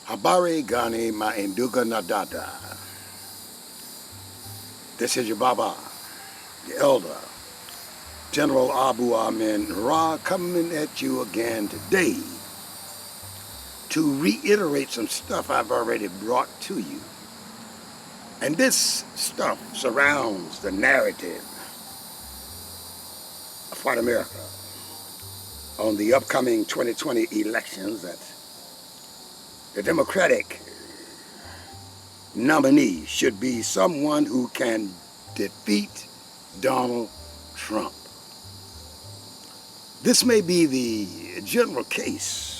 Habari Gani Mainduga Nadada. This is your Baba, the Elder, General Abu Amin Ra, coming at you again today to reiterate some stuff I've already brought to you. And this stuff surrounds the narrative of white America on the upcoming 2020 elections that the Democratic nominee should be someone who can defeat Donald Trump. This may be the general case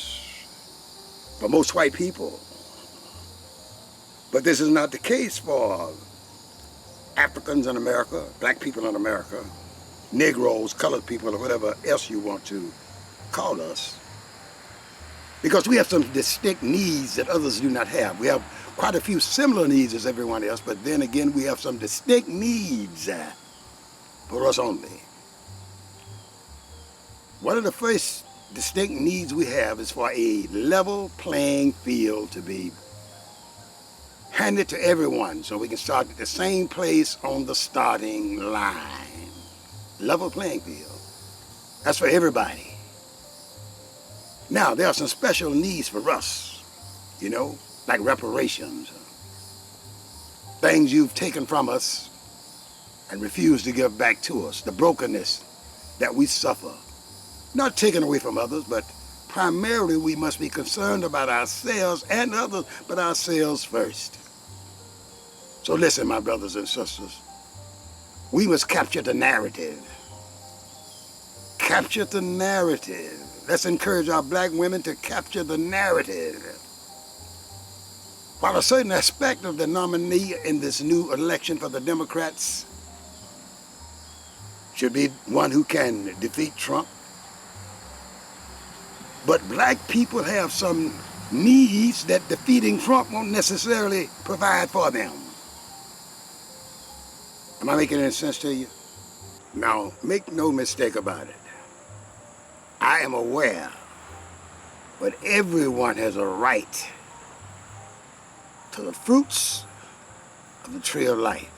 for most white people, but this is not the case for Africans in America, black people in America, Negroes, colored people, or whatever else you want to call us. Because we have some distinct needs that others do not have. We have quite a few similar needs as everyone else, but then again, we have some distinct needs for us only. One of the first distinct needs we have is for a level playing field to be handed to everyone so we can start at the same place on the starting line. Level playing field. That's for everybody. Now, there are some special needs for us, you know, like reparations, things you've taken from us and refused to give back to us, the brokenness that we suffer. Not taken away from others, but primarily we must be concerned about ourselves and others, but ourselves first. So listen, my brothers and sisters, we must capture the narrative. Capture the narrative. Let's encourage our black women to capture the narrative. While a certain aspect of the nominee in this new election for the Democrats should be one who can defeat Trump, but black people have some needs that defeating Trump won't necessarily provide for them. Am I making any sense to you? Now, make no mistake about it. I am aware, but everyone has a right to the fruits of the tree of life.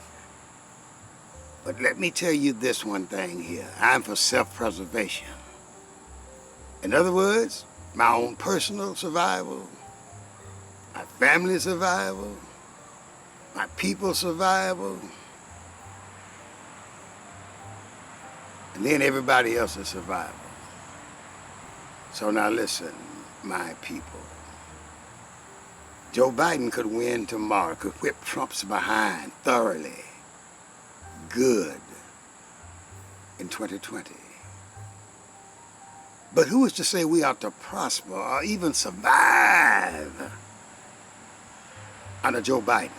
But let me tell you this one thing here. I'm for self-preservation. In other words, my own personal survival, my family survival, my people's survival, and then everybody else's survival. So now listen, my people. Joe Biden could win tomorrow, could whip Trump's behind thoroughly, good, in 2020. But who is to say we ought to prosper or even survive under Joe Biden?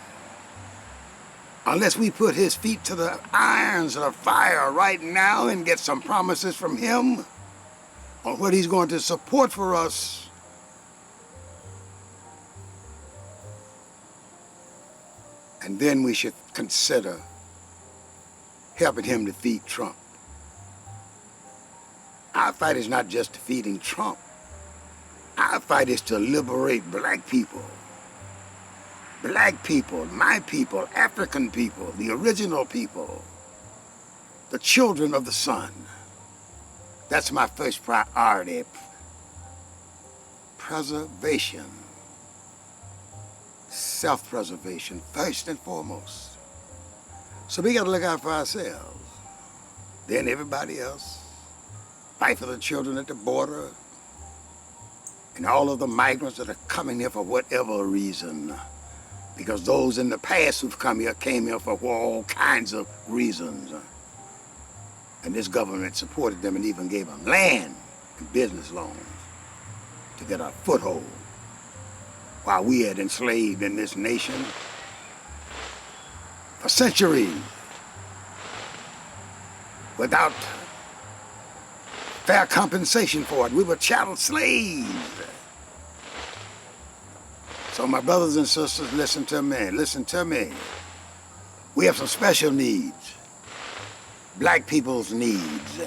Unless we put his feet to the irons of the fire right now and get some promises from him on what he's going to support for us. And then we should consider helping him defeat Trump. Our fight is not just defeating Trump. Our fight is to liberate black people. Black people, my people, African people, the original people, the children of the sun. That's my first priority. Preservation. Self-preservation, first and foremost. So we got to look out for ourselves. Then everybody else. Fight for the children at the border and all of the migrants that are coming here for whatever reason. Because those in the past who've come here came here for all kinds of reasons. And this government supported them and even gave them land and business loans to get a foothold while we had enslaved in this nation for centuries without fair compensation for it. We were chattel slaves. So my brothers and sisters, listen to me. We have some special needs. black people's needs.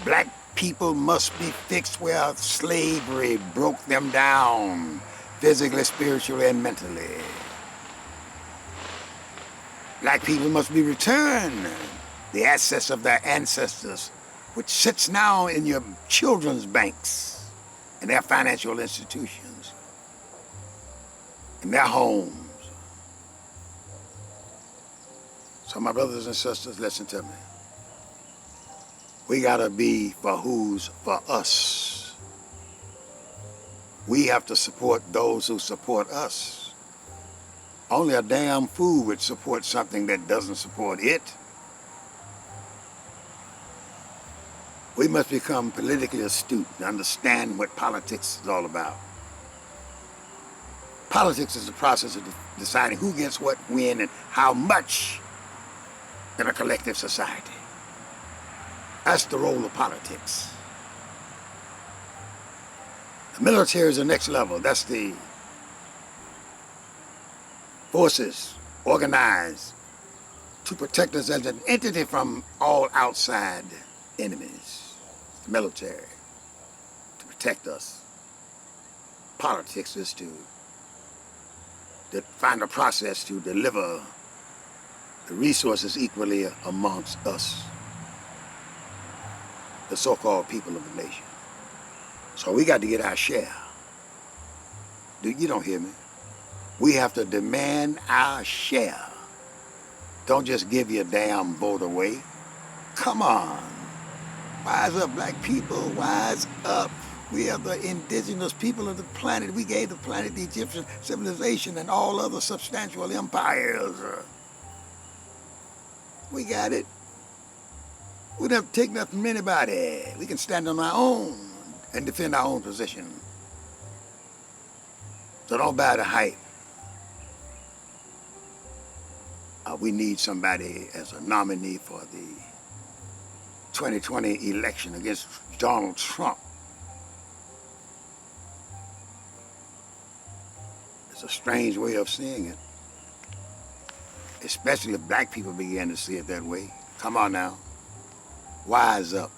Black people must be fixed where slavery broke them down, physically, spiritually, and mentally. Black people must be returned the assets of their ancestors, which sits now in your children's banks, in their financial institutions, in their homes. So my brothers and sisters, listen to me. We gotta be for who's for us. We have to support those who support us. Only a damn fool would support something that doesn't support it. We must become politically astute and understand what politics is all about. Politics is the process of deciding who gets what, when, and how much in a collective society. That's the role of politics. The military is the next level. That's the forces organized to protect us as an entity from all outside enemies. The military to protect us. Politics is to find a process to deliver the resources equally amongst us, the so-called people of the nation. So we got to get our share. You don't hear me? We have to demand our share. Don't just give your damn vote away. Come on. Wise up, black people. Wise up. We are the indigenous people of the planet. We gave the planet the Egyptian civilization and all other substantial empires. We got it. We don't have to take nothing from anybody. We can stand on our own and defend our own position. So don't buy the hype. We need somebody as a nominee for the 2020 election against Donald Trump. It's a strange way of seeing it, especially if black people begin to see it that way. Come on now. Wise up.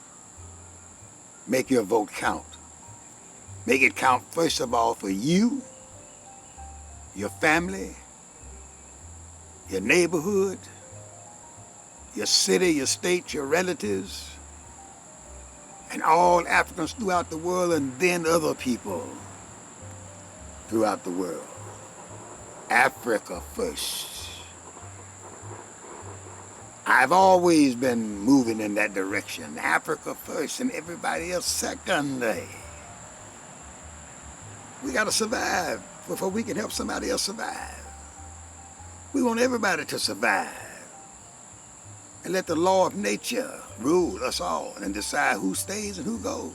Make your vote count. Make it count, first of all, for you, your family, your neighborhood, your city, your state, your relatives, and all Africans throughout the world, and then other people throughout the world. Africa first. I've always been moving in that direction. Africa first and everybody else second. We gotta survive before we can help somebody else survive. We want everybody to survive and let the law of nature rule us all and decide who stays and who goes.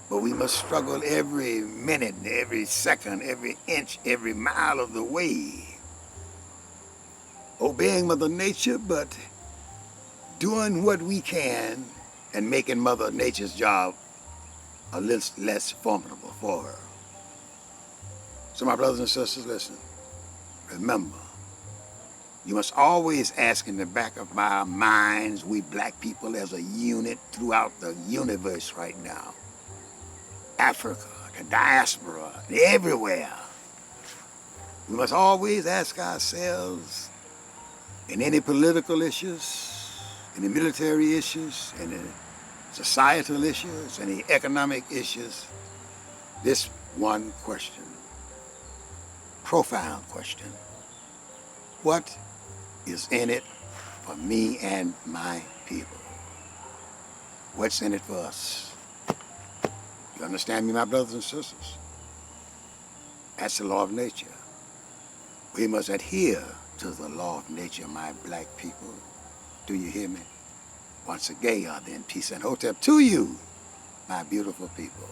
But we must struggle every minute, every second, every inch, every mile of the way. Obeying Mother Nature, but doing what we can and making Mother Nature's job a little less formidable for her. So my brothers and sisters, listen. Remember, you must always ask in the back of our minds, we black people as a unit throughout the universe right now. Africa, the diaspora, everywhere. We must always ask ourselves, in any political issues, any military issues, any societal issues, any economic issues, this one question, profound question. What is in it for me and my people? What's in it for us? You understand me, my brothers and sisters? That's the law of nature. We must adhere to the law of nature, my black people. Do you hear me? Once again, then peace and hotep to you, my beautiful people.